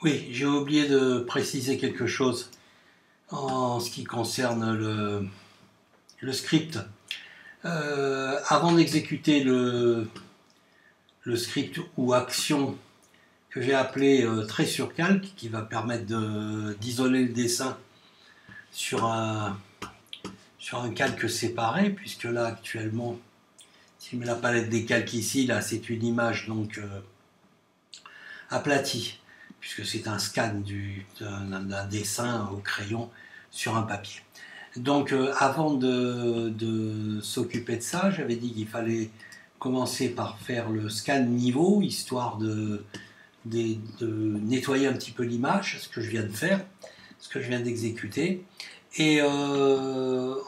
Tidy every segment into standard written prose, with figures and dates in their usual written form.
Oui, j'ai oublié de préciser quelque chose en ce qui concerne le script. Avant d'exécuter le script ou action que j'ai appelé trait sur calque, qui va permettre d'isoler le dessin sur un calque séparé, puisque là actuellement, si je mets la palette des calques ici, là c'est une image donc aplati, puisque c'est un scan d'un dessin au crayon sur un papier. Donc avant de s'occuper de ça, j'avais dit qu'il fallait commencer par faire le scan niveau, histoire de nettoyer un petit peu l'image, ce que je viens de faire, ce que je viens d'exécuter. Et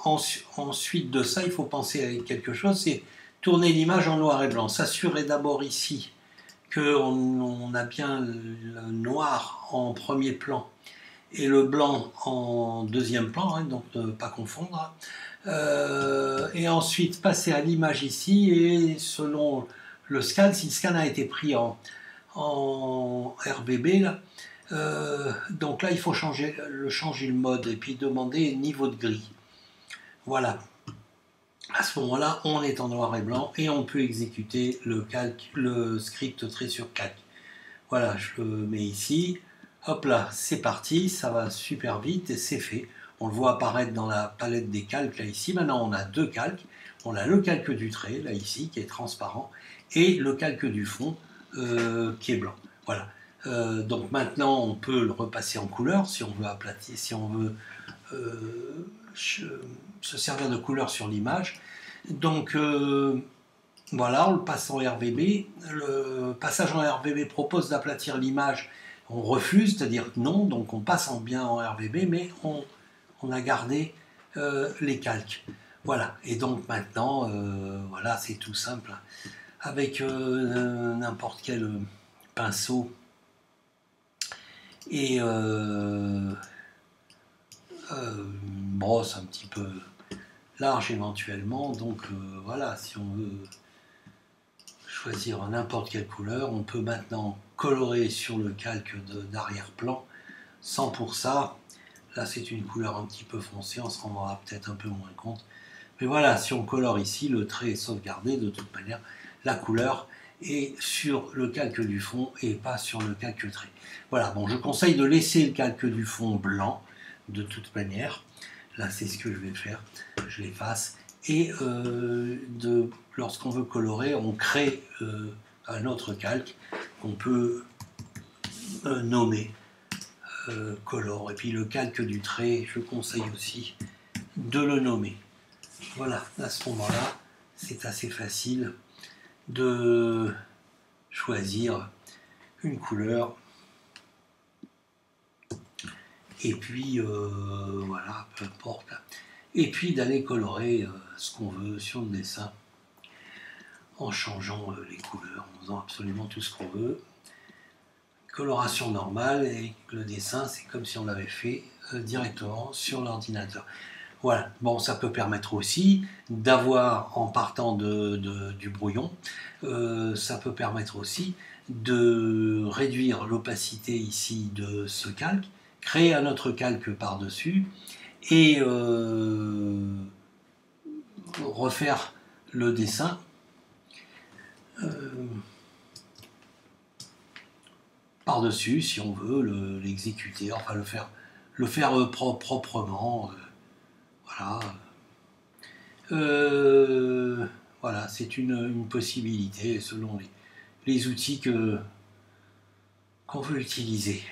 ensuite de ça, il faut penser à quelque chose, c'est tourner l'image en noir et blanc. S'assurer d'abord ici qu'on a bien le noir en premier plan et le blanc en deuxième plan, hein, donc ne pas confondre. Et ensuite passer à l'image ici, et selon le scan, si le scan a été pris en RVB, là, donc là il faut changer le mode et puis demander niveau de gris. Voilà. À ce moment-là, on est en noir et blanc et on peut exécuter le script trait sur calque. Voilà, je le mets ici. Hop là, c'est parti, ça va super vite et c'est fait. On le voit apparaître dans la palette des calques là ici. Maintenant, on a deux calques. On a le calque du trait là ici qui est transparent et le calque du fond qui est blanc. Voilà. Donc maintenant, on peut le repasser en couleur si on veut aplatir, si on veut se servir de couleur sur l'image. Donc voilà, on le passe en RVB. Le passage en RVB propose d'aplatir l'image. On refuse, c'est-à-dire non, donc on passe bien en RVB, mais on a gardé les calques. Voilà, et donc maintenant, voilà, c'est tout simple. Avec n'importe quel pinceau et brosse un petit peu large éventuellement. Donc voilà, si on veut choisir n'importe quelle couleur, on peut maintenant colorer sur le calque d'arrière-plan sans pour ça. Là c'est une couleur un petit peu foncée, on se rendra peut-être un peu moins compte. Mais voilà, si on colore ici, le trait est sauvegardé, de toute manière, la couleur est sur le calque du fond et pas sur le calque trait. Voilà, bon, je conseille de laisser le calque du fond blanc, de toute manière. Là, c'est ce que je vais faire, je l'efface. Et lorsqu'on veut colorer, on crée un autre calque qu'on peut nommer color. Et puis le calque du trait, je conseille aussi de le nommer. Voilà, à ce moment-là, c'est assez facile de choisir une couleur. Et puis, voilà, peu importe. Et puis d'aller colorer ce qu'on veut sur le dessin en changeant les couleurs, en faisant absolument tout ce qu'on veut. Coloration normale, et le dessin, c'est comme si on l'avait fait directement sur l'ordinateur. Voilà, bon, ça peut permettre aussi d'avoir, en partant du brouillon, ça peut permettre aussi de réduire l'opacité ici de ce calque, créer un autre calque par-dessus et refaire le dessin par-dessus si on veut l'exécuter, enfin le faire proprement. Voilà. Voilà, c'est une possibilité selon les outils qu'on veut utiliser.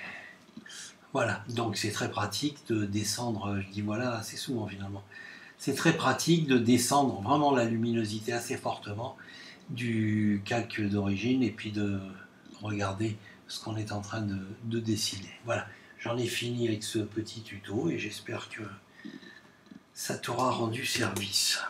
Voilà, donc c'est très pratique de descendre, je dis voilà assez souvent finalement, c'est très pratique de descendre vraiment la luminosité assez fortement du calque d'origine et puis de regarder ce qu'on est en train de dessiner. Voilà, j'en ai fini avec ce petit tuto et j'espère que ça t'aura rendu service.